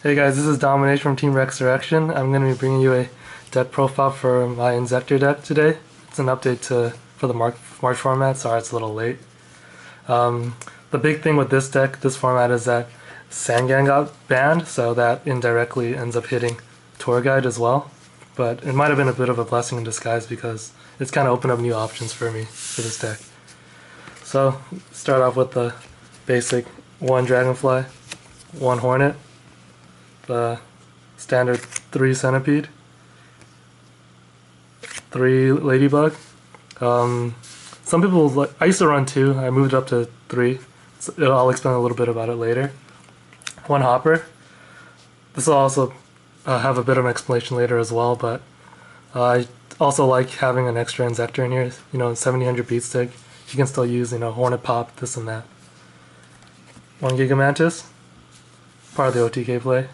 Hey guys, this is Dominic from Team RECsurrection. I'm going to be bringing you a deck profile for my Inzektor deck today. It's an update for the March format. Sorry it's a little late. The big thing with this deck, this format, is that Sangan got banned, so that indirectly ends up hitting Tour Guide as well. But it might have been a bit of a blessing in disguise because it's kind of opened up new options for me for this deck. So, start off with the basic 1 Dragonfly, 1 Hornet, the standard 3 Centipede, 3 Ladybug. Some people like, I used to run 2, I moved up to 3. So I'll explain a little bit about it later. 1 Hopper. This will also have a bit of an explanation later as well, but I also like having an extra Inzektor in here. 1700 beat stick. You can still use, Hornet Pop, this and that. 1 Gigamantis, part of the OTK play.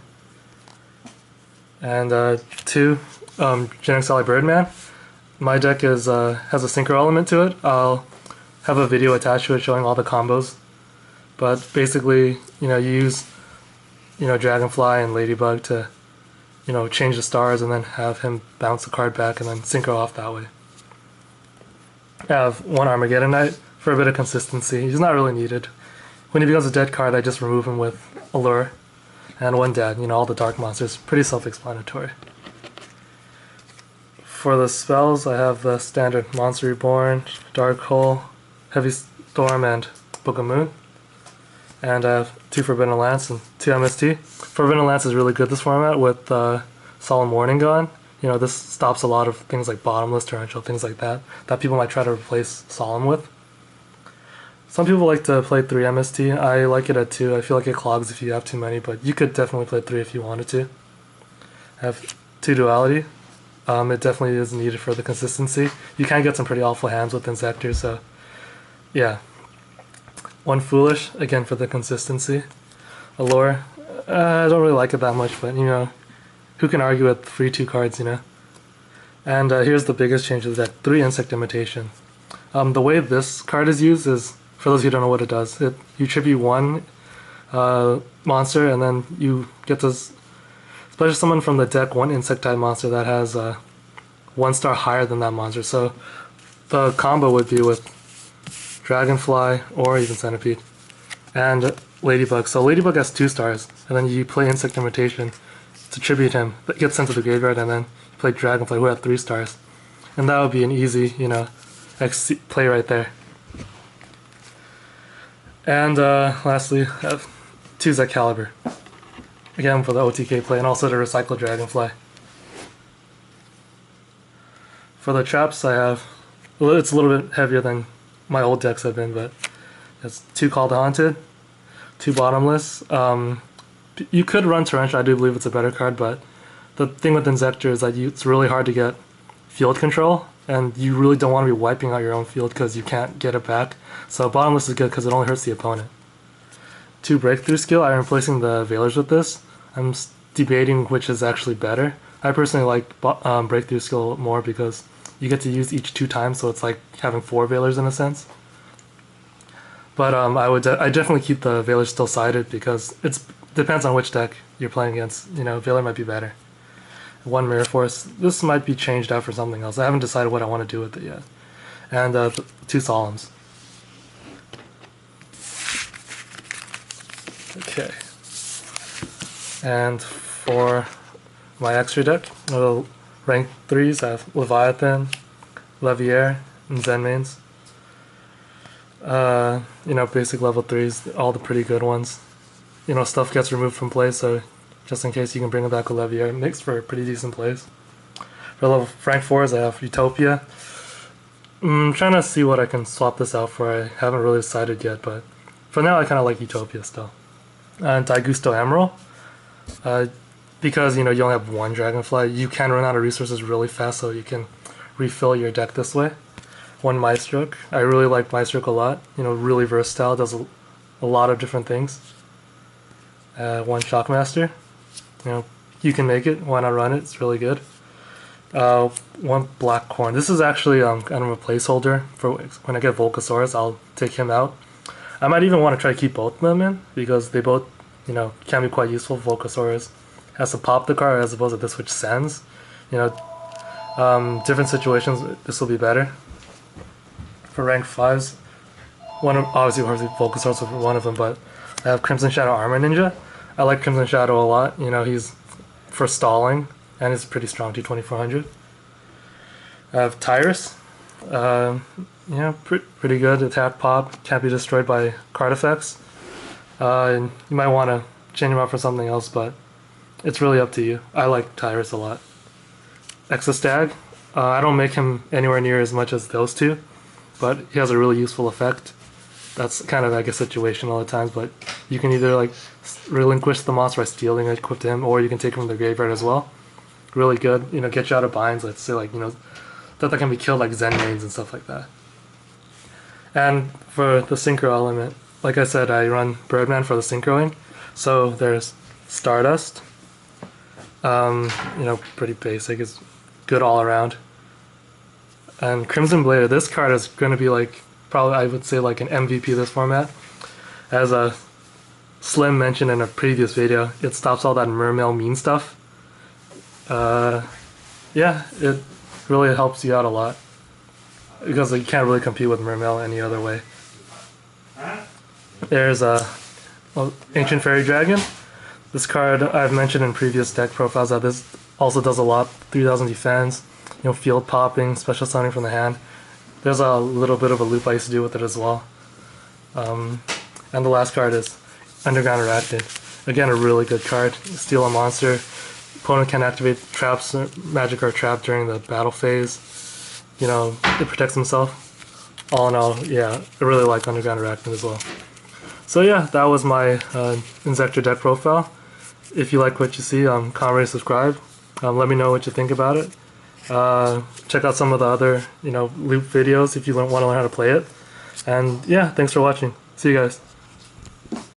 And 2 Generic Sally Birdman. My deck has a synchro element to it. I'll have a video attached to it showing all the combos. But basically, you use Dragonfly and Ladybug to change the stars and then have him bounce the card back and then synchro off that way. I have 1 Armageddon Knight for a bit of consistency. He's not really needed. When he becomes a dead card, I just remove him with Allure. And 1 Dead, all the dark monsters. Pretty self-explanatory. For the spells, I have the standard Monster Reborn, Dark Hole, Heavy Storm, and Book of Moon. And I have 2 Forbidden Lance and 2 MST. Forbidden Lance is really good this format with Solemn Warning gone. This stops a lot of things like Bottomless, Torrential, things like that people might try to replace Solemn with. Some people like to play 3 MST. I like it at 2. I feel like it clogs if you have too many, but you could definitely play 3 if you wanted to. I have 2 Duality. It definitely is needed for the consistency. You can get some pretty awful hands with Inzektor, so yeah. 1 Foolish, again for the consistency. Allure, I don't really like it that much, but who can argue with free 2 cards, And here's the biggest change of the deck, 3 Insect Imitation. The way this card is used is, for those who don't know what it does, you tribute 1 monster and then you get to special summon from the deck 1 insect type monster that has 1 star higher than that monster. So the combo would be with Dragonfly or even Centipede and Ladybug. So Ladybug has 2 stars and then you play Insect Imitation to tribute him. That gets sent to the graveyard and then you play Dragonfly who has 3 stars. And that would be an easy, play right there. And lastly, I have 2 Zektkaliber. Again for the OTK play and also to recycle Dragonfly. For the traps I have, it's a little bit heavier than my old decks have been, but it's 2 Call the Haunted, 2 Bottomless. You could run Torrential, I do believe it's a better card, but the thing with Inzektor is that it's really hard to get field control, and you really don't want to be wiping out your own field because you can't get it back. So Bottomless is good because it only hurts the opponent. 2 Breakthrough Skill, I'm replacing the Veilers with this. I'm debating which is actually better. I personally like Breakthrough Skill more because you get to use each 2 times, so it's like having 4 Veilers in a sense. But I definitely keep the Veilers still sided because it depends on which deck you're playing against. Veiler might be better. 1 Mirror Force. This might be changed out for something else. I haven't decided what I want to do with it yet. And 2 Solemns. Okay. And for my extra deck, rank 3s, I have Leviathan, Leviair, and Zenmains. Basic level 3s, all the pretty good ones. Stuff gets removed from play, so just in case you can bring it back with Leviair. It makes for pretty decent plays. For level rank 4s, I have Utopia. I'm trying to see what I can swap this out for. I haven't really decided yet, but for now I kind of like Utopia still. And Daigusto Emerald. Because you only have 1 Dragonfly, you can run out of resources really fast, so you can refill your deck this way. 1 Maestroke. I really like Maestroke a lot. Really versatile, does a lot of different things. 1 Shockmaster. You can make it. Why not run it? It's really good. 1 Black Corn. This is actually kind of a placeholder for when I get Volcasaurus. I'll take him out. I might even want to try to keep both of them in because they both you know, can be quite useful. Volcasaurus has to pop the card as opposed to this which sends. You know, different situations this will be better. For rank 5s, obviously Volcasaurus will be one of them, but I have Crimson Shadow Armor Ninja. I like Crimson Shadow a lot. You know, he's for stalling, and he's pretty strong, 2400. I have Tyrus. Yeah, pretty good. Attack pop, can't be destroyed by card effects. And you might want to change him out for something else, but it's really up to you. I like Tyrus a lot. Exostag. I don't make him anywhere near as much as those two, but he has a really useful effect. That's kind of like a situation all the times, but you can either like relinquish the monster by stealing it equipped to him, or you can take him from the graveyard as well. Really good, you know, get you out of binds, let's say, like, you know, that can be killed like Zen mains and stuff like that. And for the synchro element, like I said, I run Birdman for the synchroing. So there's Stardust. You know, pretty basic, it's good all around. And Crimson Blader, this card is going to be like, probably I would say like an MVP of this format. As a Slim mentioned in a previous video, it stops all that Mermail mean stuff. Yeah, it really helps you out a lot, because you can't really compete with Mermail any other way. There's Ancient Fairy Dragon. This card I've mentioned in previous deck profiles that this also does a lot. 3000 defense, you know, field popping, special summoning from the hand. There's a little bit of a loop I used to do with it as well. And the last card is Underground Arachnid. Again, a really good card. Steal a monster. Opponent can activate traps, magic or trap during the battle phase. You know, it protects himself. All in all, yeah, I really like Underground Arachnid as well. So yeah, that was my Inzektor deck profile. If you like what you see, comment, rate, subscribe. Let me know what you think about it. Check out some of the other, you know, loop videos if you want to learn how to play it. And yeah, thanks for watching. See you guys.